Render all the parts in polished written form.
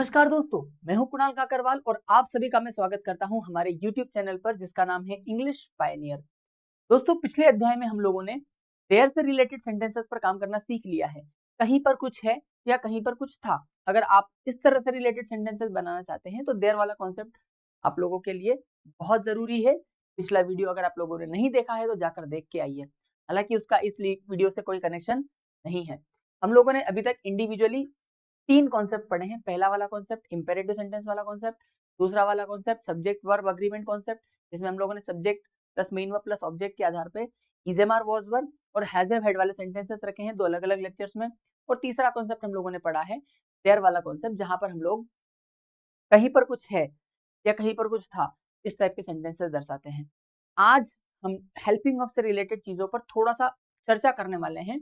नमस्कार दोस्तों, मैं हूं कुणाल काकरवाल और आप सभी का मैं स्वागत करता हूं हमारे YouTube चैनल पर जिसका नाम है इंग्लिश पायनियर। दोस्तों, पिछले अध्याय में हम लोगों ने देयर से रिलेटेड सेंटेंसेस पर काम करना सीख लिया है। कहीं पर कुछ है या कहीं पर कुछ था। अगर आप इस तरह से रिलेटेड सेंटेंसेस बनाना चाहते हैं तो देयर वाला कॉन्सेप्ट आप लोगों के लिए बहुत जरूरी है। पिछला वीडियो अगर आप लोगों ने नहीं देखा है तो जाकर देख के आइए। हालांकि उसका इस वीडियो से कोई कनेक्शन नहीं है। हम लोगों ने अभी तक इंडिविजुअली 3 कॉन्सेप्ट पढ़े हैं। पहला वाला कॉन्सेप्ट इंपेरेटिव सेंटेंस वाला कॉन्सेप्ट, दूसरा वाला concept subject verb agreement concept, जिसमें हम लोगों ने subject plus main verb plus object के आधार पे is am are was verb और हैज हैव हैड वाले सेंटेंसेस रखे हैं 2 अलग-अलग लेक्चर्स में। और तीसरा कॉन्सेप्ट हम लोगों ने पढ़ा है देयर वाला कॉन्सेप्ट, जहां पर हम लोग कहीं पर कुछ है या कहीं पर कुछ था इस टाइप के सेंटेंसेस दर्शाते हैं। आज हम हेल्पिंग ऑफ से रिलेटेड चीजों पर थोड़ा सा चर्चा करने वाले हैं।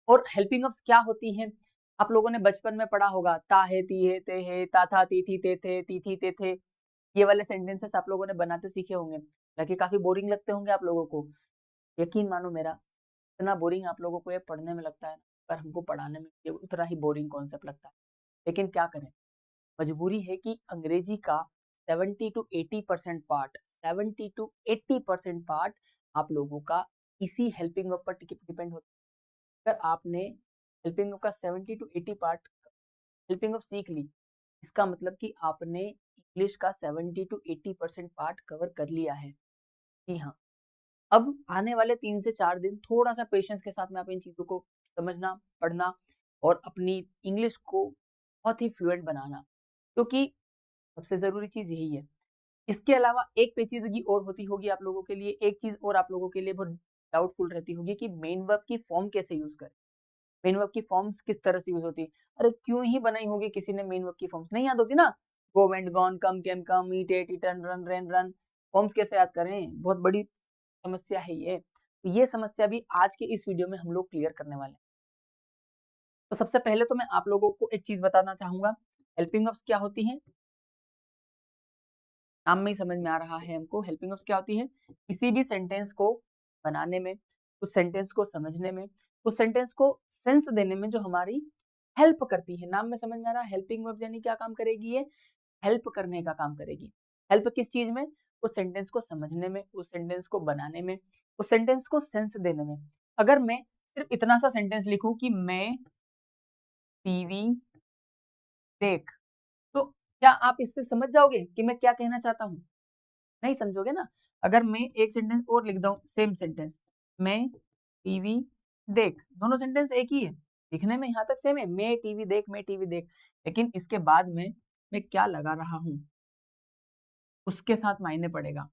और हेल्पिंग ऑफ्स क्या होती हैं? आप लोगों ने बचपन में पढ़ा होगा, ता है, ती है, ते है, ता था, ती थी, ते थे, ती थी, ते थे। ये वाले सेंटेंसेस आप लोगों ने बनाते सीखे होंगे। हालांकि काफी बोरिंग लगते होंगे आप लोगों को। यकीन मानो मेरा, इतना बोरिंग आप लोगों को ये पढ़ने में लगता है, पर हमको पढ़ाने में ये उतना ही बोरिंग कॉन्सेप्ट लगता है। लेकिन क्या करें, मजबूरी है कि अंग्रेजी का 70 टू 80% पार्ट 70 टू 80% पार्ट आप लोगों का इसी हेल्पिंग वर्ब पर डिपेंड होता है। अगर आपने हेल्पिंग वर्ब का 70 टू 80 पार्ट हेल्पिंग वर्ब सीख ली, इसका मतलब कि आपने इंग्लिश का 70 टू 80% पार्ट कवर कर लिया है। जी हाँ। अब आने वाले 3 से 4 दिन थोड़ा सा पेशेंस के साथ में आप इन चीजों को समझना, पढ़ना और अपनी इंग्लिश को बहुत ही फ्लुएंट बनाना, क्योंकि सबसे जरूरी चीज यही है। इसके अलावा एक पेचीदगी और होती होगी आप लोगों के लिए, एक चीज और आप लोगों के लिए बहुत डाउटफुल रहती होगी कि मेन वर्ब की फॉर्म कैसे यूज करें। मेन वर्ब की फॉर्म्स किस तरह से यूज होती है? अरे क्यों ही बनाई होगी किसी ने मेन वर्ब की फॉर्म्स? नहीं याद होती ना। Go went gone, come came come, eat ate eaten, run ran run. Forms कैसे याद करें? बहुत बड़ी समस्या है ये। तो ये समस्या भी आज के इस वीडियो में हम लोग क्लियर करने वाले हैं। तो सबसे पहले तो मैं आप लोगों को एक चीज बताना चाहूंगा, हेल्पिंग वर्ब्स क्या होती हैं। नाम में ही समझ में आ रहा है हमको हेल्पिंग वर्ब्स क्या होती है। किसी भी सेंटेंस को बनाने में, उस सेंटेंस को समझने में, उस सेंटेंस को सेंस देने में जो हमारी हेल्प करती है। नाम में समझ में आ रहा है हेल्पिंग वर्ब यानी क्या काम करेगी? ये हेल्प करने का काम करेगी। हेल्प किस चीज में? उस सेंटेंस को समझने में, उस सेंटेंस को बनाने में, उस सेंटेंस को सेंस देने में। अगर मैं सिर्फ इतना सा सेंटेंस लिखूं कि मैं टीवी देख, तो क्या आप इससे समझ जाओगे कि मैं क्या कहना चाहता हूँ? नहीं समझोगे ना। अगर मैं एक सेंटेंस और लिख दूं, सेम सेंटेंस, मैं टीवी देख, दोनों सेंटेंस एक ही है, दिखने में यहाँ तक सेम है, मैं टीवी देख, मैं टीवी देख। लेकिन इसके बाद में मैं क्या लगा रहा हूँ, उसके साथ मायने पड़ेगा।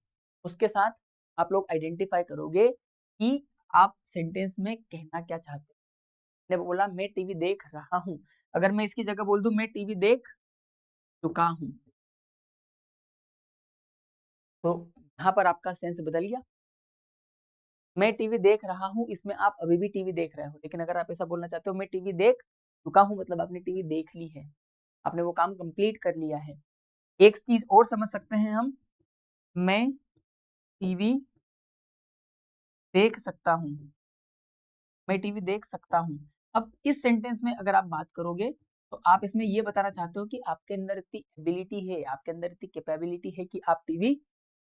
उसके साथ आप लोग आइडेंटिफाई करोगे कि आप सेंटेंस में कहना क्या चाहते हैं। मैंने बोला मैं टीवी देख रहा हूँ, अगर मैं इसकी जगह बोल दूं मैं टीवी देख चुका हूँ, तो यहाँ पर आपका सेंस बदल गया। मैं टीवी देख रहा हूँ, इसमें आप अभी भी टीवी देख रहे हो। लेकिन अगर आप ऐसा बोलना चाहते हो मैं टीवी देख चुका हूँ, मतलब आपने टीवी देख ली है, आपने वो काम कंप्लीट कर लिया है। एक चीज और समझ सकते हैं हम, मैं टीवी देख सकता हूँ, मैं टीवी देख सकता हूँ। अब इस सेंटेंस में अगर आप बात करोगे तो आप इसमें ये बताना चाहते हो कि आपके अंदर इतनी एबिलिटी है, आपके अंदर इतनी कैपेबिलिटी है कि आप टीवी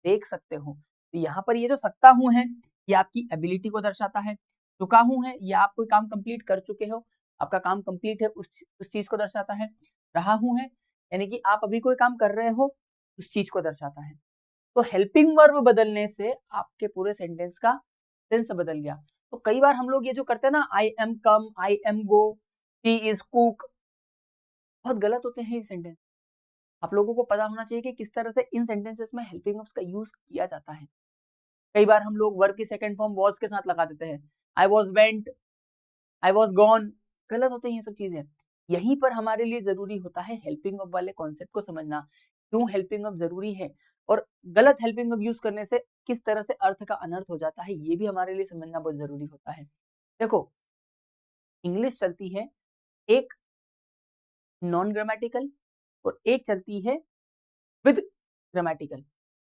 देख सकते हो। तो यहाँ पर ये जो सकता हूँ है, ये आपकी एबिलिटी को दर्शाता है। चुका हूँ है, ये आप कोई काम कंप्लीट कर चुके हो, आपका काम कंप्लीट है, उस चीज को दर्शाता है। रहा हूँ है यानी कि आप अभी कोई काम कर रहे हो, उस चीज को दर्शाता है। तो हेल्पिंग वर्ब बदलने से आपके पूरे सेंटेंस का सेंस बदल गया। तो कई बार हम लोग ये जो करते हैं ना, I am come, I am go, she is cook, बहुत गलत होते हैं ये सेंटेंस। आप लोगों को पता होना चाहिए कि किस तरह से इन सेंटेंसेस में हेल्पिंग वर्ब्स का यूज किया जाता है। कई बार हम लोग वर्ब की सेकंड फॉर्म वॉज के साथ लगा देते हैं, I was went, I was gone. गलत होते हैं ये सब चीजें। यहीं पर हमारे लिए जरूरी होता है हेल्पिंग वर्ब वाले कॉन्सेप्ट को समझना, क्यों हेल्पिंग वर्ब जरूरी है और गलत हेल्पिंग वर्ब यूज करने से किस तरह से अर्थ का अनर्थ हो जाता है, ये भी हमारे लिए समझना बहुत जरूरी होता है। देखो, इंग्लिश चलती है एक नॉन ग्रामेटिकल और एक चलती है विद ग्रामेटिकल।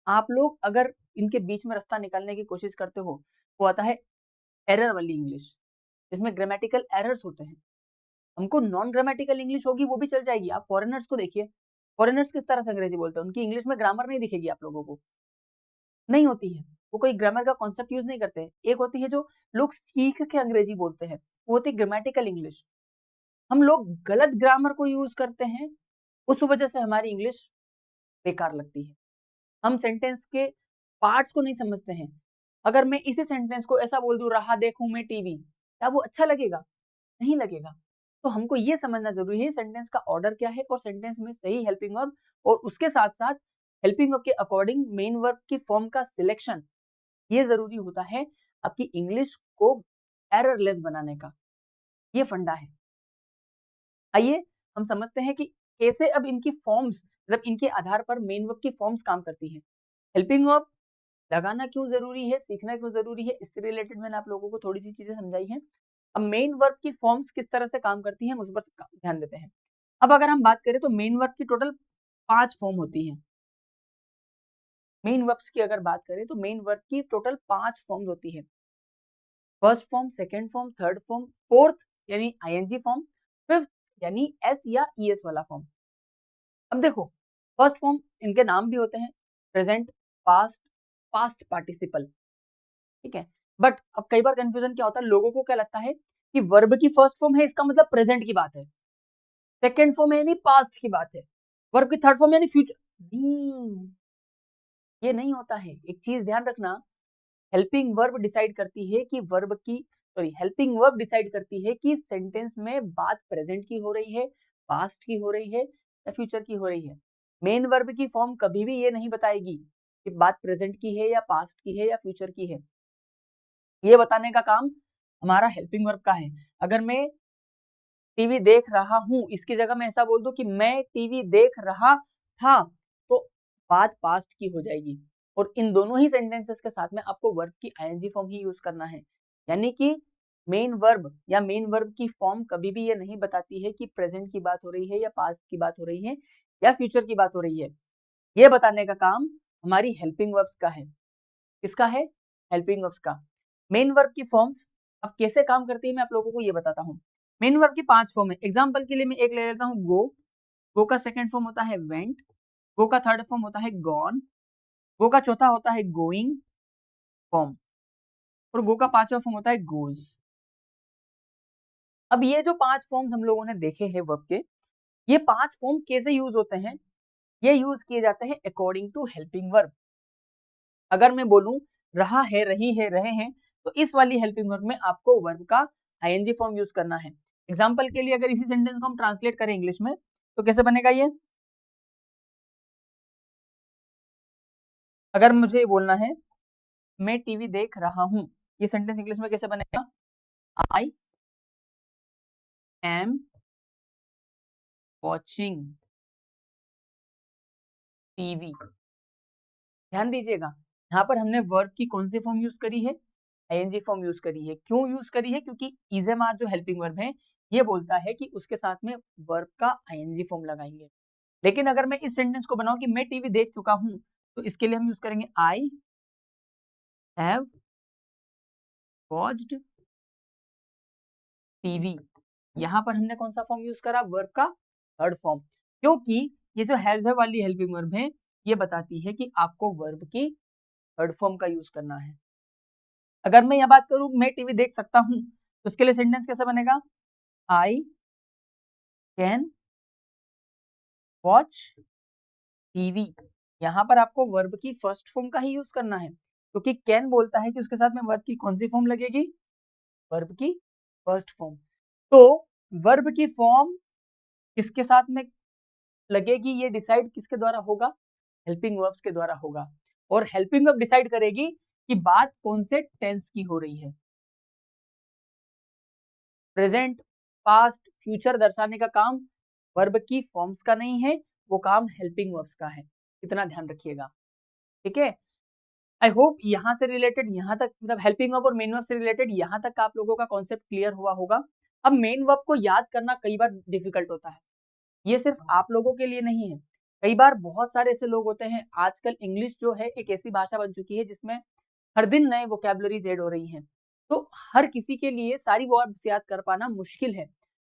आप लोग अगर इनके बीच में रास्ता निकालने की कोशिश करते हो, वो आता है एरर वाली इंग्लिश, जिसमें ग्रामेटिकल एरर्स होते हैं। हमको नॉन ग्रामेटिकल इंग्लिश होगी वो भी चल जाएगी। आप फॉरेनर्स को देखिए, फॉरेनर्स किस तरह से अंग्रेजी बोलते हैं, उनकी इंग्लिश में ग्रामर नहीं दिखेगी आप लोगों को, नहीं होती है, वो कोई ग्रामर का कॉन्सेप्ट यूज नहीं करते हैं। एक होती है जो लोग सीख के अंग्रेजी बोलते हैं, वो होती है ग्रामेटिकल इंग्लिश। हम लोग गलत ग्रामर को यूज करते हैं, उस वजह से हमारी इंग्लिश बेकार लगती है। हम सेंटेंस के पार्ट्स को नहीं समझते हैं। अगर मैं इसी सेंटेंस को ऐसा बोल दूं, रहा देखूं मैं टीवी, क्या वो अच्छा लगेगा? नहीं लगेगा। तो हमको ये समझना जरूरी है सेंटेंस का ऑर्डर क्या है और सेंटेंस में सही हेल्पिंग वर्ब और उसके साथ साथ हेल्पिंग वर्ब के अकॉर्डिंग मेन वर्ब की फॉर्म का सिलेक्शन, ये जरूरी होता है आपकी इंग्लिश को एररलेस बनाने का। ये फंडा है। आइए हम समझते हैं कि कैसे अब इनकी फॉर्म्स, मतलब इनके आधार पर मेन वर्ब की फॉर्म्स काम करती हैं। हेल्पिंग वर्ब लगाना क्यों जरूरी है, सीखना क्यों जरूरी है, इससे रिलेटेड मैंने आप लोगों को थोड़ी सी चीजें समझाई हैं। अब मेन वर्ब की फॉर्म्स किस तरह से काम करती हैं उस पर ध्यान देते हैं। अब अगर हम बात करें तो मेन वर्ब की टोटल 5 फॉर्म होती हैं। मेन वर्ब्स की अगर बात करें तो मेन वर्ब की टोटल 5 फॉर्म्स होती है। First form, second form, third form, fourth यानी आईएनजी फॉर्म, फिफ्थ यानी एस या ईएस वाला फॉर्म। अब देखो, फर्स्ट फॉर्म इनके नाम भी होते हैं प्रेजेंट, पास्ट, पास्ट पार्टिसिपल, ठीक है। बट अब कई बार कंफ्यूजन क्या होता है, लोगों को क्या लगता है कि वर्ब की फर्स्ट फॉर्म है इसका मतलब प्रेजेंट की बात है, सेकंड फॉर्म यानी पास्ट की बात है, वर्ब की थर्ड फॉर्म यानी फ्यूचर। नहीं, ये नहीं होता है। एक चीज ध्यान रखना, हेल्पिंग वर्ब डिसाइड करती है कि वर्ब की, सॉरी, हेल्पिंग वर्ब डिसाइड करती है कि सेंटेंस में बात प्रेजेंट की हो रही है, पास्ट की हो रही है या फ्यूचर की हो रही है। मेन वर्ब की फॉर्म कभी भी ये नहीं बताएगी कि बात प्रेजेंट की है या पास्ट की है या फ्यूचर की है। ये बताने का काम हमारा हेल्पिंग वर्ब का है। अगर मैं टीवी देख रहा हूं, इसकी जगह मैं ऐसा बोल दूं कि मैं टीवी देख रहा था, तो बात पास्ट की हो जाएगी। और इन दोनों ही सेंटेंसेस के साथ में आपको वर्ब की आईएनजी फॉर्म ही यूज करना है। यानी कि मेन वर्ब या मेन वर्ब की फॉर्म कभी भी ये नहीं बताती है कि प्रेजेंट की बात हो रही है या पास्ट की बात हो रही है या फ्यूचर की बात हो रही है। ये बताने का काम हमारी हेल्पिंग वर्ब्स का है। किसका है? हेल्पिंग वर्ब्स का। मेन वर्ब की फॉर्म्स अब कैसे काम करती है मैं आप लोगों को ये बताता हूँ। मेन वर्ब की 5 फॉर्म है। एग्जांपल के लिए मैं एक ले लेता हूँ, गो। गो का सेकंड फॉर्म होता है वेंट। गो का थर्ड फॉर्म होता है गॉन। गो का चौथा होता है गोइंग फॉर्म। और गो का पांचवा फॉर्म होता है गोज। अब ये जो 5 फॉर्म्स हम लोगों ने देखे हैं वर्ब के, ये 5 फॉर्म कैसे यूज होते हैं? ये यूज किए जाते हैं अकॉर्डिंग टू हेल्पिंग वर्ब। अगर मैं बोलूं रहा है, रही है, रहे हैं, तो इस वाली हेल्पिंग वर्ब में आपको वर्ब का आईएनजी फॉर्म यूज करना है। एग्जांपल के लिए अगर इसी सेंटेंस को हम ट्रांसलेट करें इंग्लिश में तो कैसे बनेगा ये? अगर मुझे बोलना है मैं टीवी देख रहा हूं, ये सेंटेंस इंग्लिश में कैसे बनेगा? I am watching TV. ध्यान दीजिएगा, यहाँ पर हमने वर्ब की कौन सी फॉर्म यूज करी है? आईएनजी फॉर्म यूज करी है। क्यों यूज करी है? क्योंकि इजेमार जो हेल्पिंग वर्ब है ये बोलता है कि उसके साथ में वर्ब का आईएनजी फॉर्म लगाएंगे। लेकिन अगर मैं इस सेंटेंस को बनाऊं कि मैं टीवी देख चुका हूं, तो इसके लिए हम यूज करेंगे आई हैव वॉच्ड टीवी। यहाँ पर हमने कौन सा फॉर्म यूज करा? वर्ब का थर्ड फॉर्म। क्योंकि ये जो हैज है वाली हेल्पिंग वर्ब है ये बताती है कि आपको वर्ब की थर्ड फॉर्म का यूज करना है। अगर मैं यह बात करूं मैं टीवी देख सकता हूं, तो उसके लिए सेंटेंस कैसा बनेगा? I can watch TV. यहाँ पर आपको वर्ब की फर्स्ट फॉर्म का ही यूज करना है, क्योंकि कैन बोलता है कि उसके साथ में वर्ब की कौन सी फॉर्म लगेगी? वर्ब की फर्स्ट फॉर्म। तो वर्ब की फॉर्म किसके साथ में लगेगी ये डिसाइड किसके द्वारा होगा? हेल्पिंग वर्ब्स के द्वारा होगा। और हेल्पिंग वर्ब डिसाइड करेगी कि बात कौन से टेंस की हो रही है। प्रेजेंट, पास्ट, फ्यूचर दर्शाने का काम वर्ब की फॉर्म्स का नहीं है, वो काम हेल्पिंग वर्ब्स का है। इतना ध्यान रखिएगा, ठीक है। आई होप यहाँ से रिलेटेड, यहाँ तक, मतलब हेल्पिंग वर्ब और मेन वर्ब से रिलेटेड यहाँ तक का आप लोगों का कॉन्सेप्ट क्लियर हुआ होगा। अब मेन वर्ब को याद करना कई बार डिफिकल्ट होता है, ये सिर्फ आप लोगों के लिए नहीं है। कई बार बहुत सारे ऐसे लोग होते हैं, आजकल इंग्लिश जो है एक ऐसी भाषा बन चुकी है जिसमें हर दिन नए वोकैबुलरीज ऐड हो रही हैं, तो हर किसी के लिए सारी वर्ड्स याद कर पाना मुश्किल है।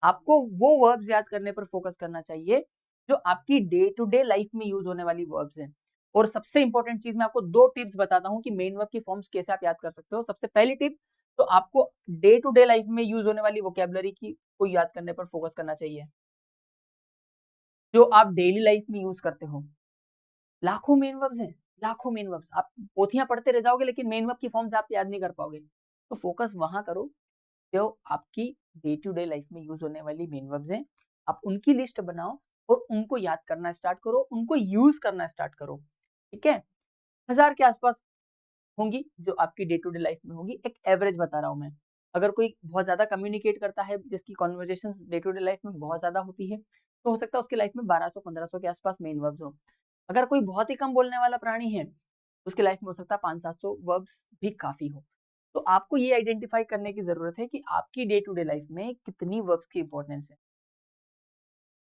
आपको वो वर्ब्स याद करने पर फोकस करना चाहिए जो आपकी डे टू डे लाइफ में यूज होने वाली वर्ब्स हैं। और सबसे इंपॉर्टेंट चीज मैं आपको 2 टिप्स बताता हूँ कि मेन वर्ब की फॉर्म्स कैसे आप याद कर सकते हो। सबसे पहली टिप, तो आपको डे टू डे लाइफ में यूज होने वाली वोकेबलरी की को याद करने पर फोकस करना चाहिए जो आप डेली लाइफ में यूज करते हो। लाखों मेन वर्ब्स हैं, लाखों मेन वर्ब्स, आप पोथियां पढ़ते रह जाओगे लेकिन मेन वर्ब की फॉर्म्स आप याद नहीं कर पाओगे। तो फोकस वहां करो जो आपकी डे टू डे लाइफ में यूज होने वाली मेन वर्ब्स हैं, आप उनकी लिस्ट बनाओ और उनको याद करना स्टार्ट करो, उनको यूज करना स्टार्ट करो। ठीक है, 1000 के आसपास होंगी जो आपकी डे टू डे लाइफ में होगी, एक एवरेज बता रहा हूं मैं। अगर कोई बहुत ज्यादा कम्युनिकेट करता है, जिसकी conversation day to day life में बहुत ज्यादा होती है, तो हो सकता है उसकी लाइफ में 1200-1500 के आसपास मेन वर्ब्स हो। अगर कोई बहुत ही कम बोलने वाला प्राणी है, उसकी लाइफ में हो सकता है 500-700 वर्ब्स भी काफी हो। तो आपको ये आइडेंटिफाई करने की जरूरत है कि आपकी डे टू डे लाइफ में कितनी वर्ब्स की इंपॉर्टेंस है,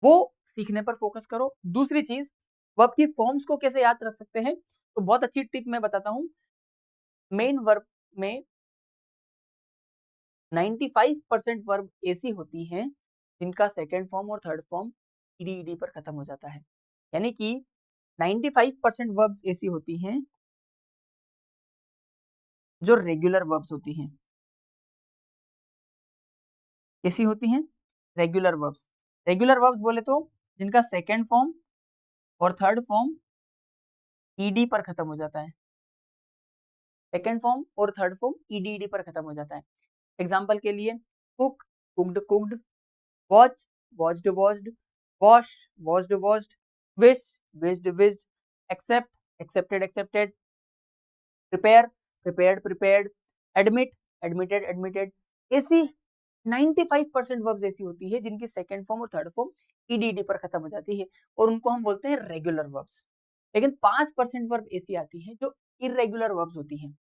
वो सीखने पर फोकस करो। दूसरी चीज, वर्ब की फॉर्म्स को कैसे याद रख सकते हैं, तो बहुत अच्छी टिप मैं बताता हूं। मेन वर्ब में 95% वर्ब ऐसी होती हैं जिनका सेकेंड फॉर्म और थर्ड फॉर्म ईडी पर खत्म हो जाता है। यानी कि 95% वर्ब्स ऐसी होती हैं जो रेगुलर वर्ब्स होती हैं। कैसी होती हैं? Regular verbs. रेगुलर वर्ब्स बोले तो जिनका सेकेंड फॉर्म और थर्ड फॉर्म ईडी पर खत्म हो जाता है। सेकेंड फॉर्म और थर्ड फॉर्म ईडी पर खत्म हो जाता है। एग्जाम्पल के लिए, cook, cooked cooked, watch, watched watched, wash, washed washed, wish, wished wished, accept, accepted accepted, prepare, prepared prepared, admit, admitted admitted. ऐसी 95% वर्ब्स ऐसी होती है जिनकी सेकेंड फॉर्म और थर्ड फॉर्म ईडी पर खत्म हो जाती है और उनको हम बोलते हैं रेगुलर वर्ब्स। लेकिन 5% वर्ब ऐसी आती है जो इरेगुलर वर्ब्स होती हैं।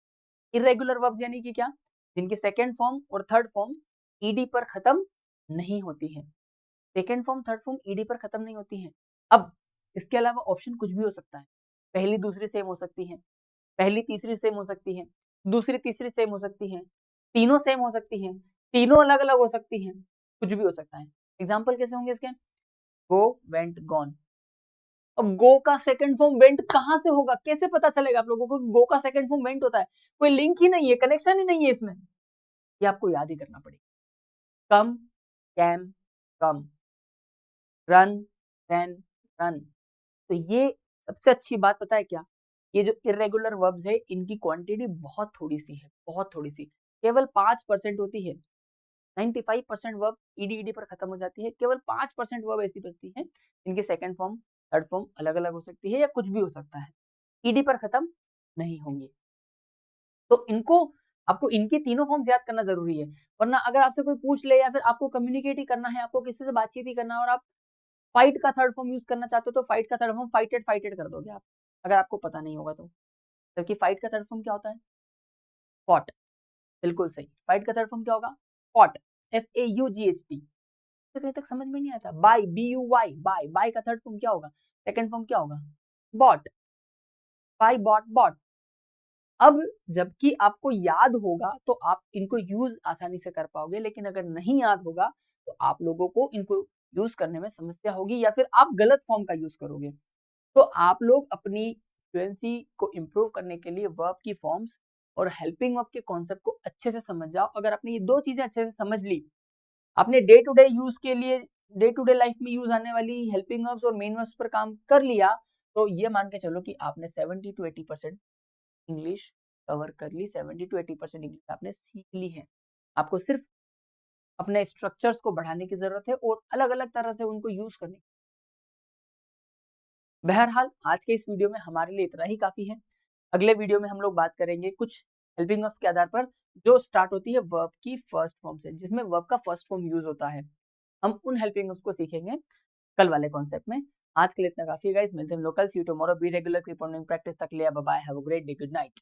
इरेगुलर वर्ब्स यानी कि क्या? जिनकी सेकेंड फॉर्म और थर्ड फॉर्म ईडी पर खत्म नहीं होती है। Second form third form ED पर खत्म नहीं होती है। अब इसके अलावा ऑप्शन कुछ भी हो सकता है। पहली दूसरी सेम हो सकती है, पहली तीसरी सेम हो सकती है, दूसरी तीसरी सेम हो सकती है, तीनों सेम हो सकती है, तीनों अलग अलग हो सकती है, कुछ भी हो सकता है। एग्जाम्पल कैसे होंगे इसके? गो, वेंट, गॉन। अब गो का सेकंड फॉर्म वेंट कहां से होगा, कैसे पता चलेगा आप लोगों को गो का सेकंड फॉर्म वेंट होता है? कोई लिंक ही नहीं है, कनेक्शन ही नहीं है इसमें, ये आपको याद ही करना पड़ेगा। कम, कैम, कम, रन, रैन, रन। तो ये सबसे अच्छी बात पता है क्या? ये जो इरेगुलर वर्ब्स है इनकी क्वांटिटी बहुत थोड़ी सी है, बहुत थोड़ी सी, केवल 5% होती है। 95% वर्ब ईडी पर खत्म हो जाती है, केवल 5% वर्ब ऐसी बचती है इनकी सेकंड फॉर्म थर्ड फॉर्म अलग अलग हो सकती है या कुछ भी हो सकता है, ईडी पर खत्म नहीं होंगे। तो इनको, आपको इनकी तीनों फॉर्म्स याद करना जरूरी है। वरना अगर आपसे कोई पूछ ले या फिर आपको कम्युनिकेट ही करना है, आपको किसी से बातचीत ही करना है और आप फाइट का थर्ड फॉर्म यूज करना चाहते हो, तो फाइट का थर्ड फॉर्म फाइटेड फाइटेड कर दोगे आप, अगर आपको पता नहीं होगा तो। जबकि फाइट का थर्ड फॉर्म क्या होता है? फॉट। बिल्कुल सही, फाइट का थर्ड फॉर्म क्या होगा? Fought, FAUGHT। तो कहीं तक समझ में नहीं आता। बाय, BUY, बाय, बाय का थर्ड फॉर्म क्या होगा? सेकंड फॉर्म क्या होगा? Bought, buy bought bought. अब जबकि आपको याद होगा तो आप इनको यूज आसानी से कर पाओगे, लेकिन अगर नहीं याद होगा तो आप लोगों को इनको यूज करने में समस्या होगी या फिर आप गलत फॉर्म का यूज करोगे। तो आप लोग अपनी फ्लुएंसी को इम्प्रूव करने के लिए वर्ब की फॉर्म्स और हेल्पिंग वर्ब के कॉन्सेप्ट को अच्छे से समझ जाओ। अगर आपने ये दो चीजें अच्छे से समझ ली, आपने डे टू डे यूज के लिए, डे टू डे लाइफ में यूज आने वाली हेल्पिंग वर्ब्स और मेन वर्ब्स पर काम कर लिया, तो ये मान के चलो कि आपने 70-80% इंग्लिश कवर कर ली, 70-80% इंग्लिश आपने सीख ली है। आपको सिर्फ अपने स्ट्रक्चर्स को बढ़ाने की जरूरत है और अलग अलग तरह से उनको यूज करने। बहरहाल आज के इस वीडियो में हमारे लिए इतना ही काफी है। अगले वीडियो में हम लोग बात करेंगे कुछ हेल्पिंग वर्ब्स के आधार पर जो स्टार्ट होती है वर्ब की फर्स्ट फॉर्म से, जिसमें वर्ब का फर्स्ट फॉर्म यूज होता है। हम उन हेल्पिंग वर्ब्स को सीखेंगे कल वाले कॉन्सेप्ट में। आज के लिए इतना काफी है गाइस, मिलते हैं local, see you tomorrow, be regular, keep on doing practice. तक लिया, bye bye, have a great day, good night.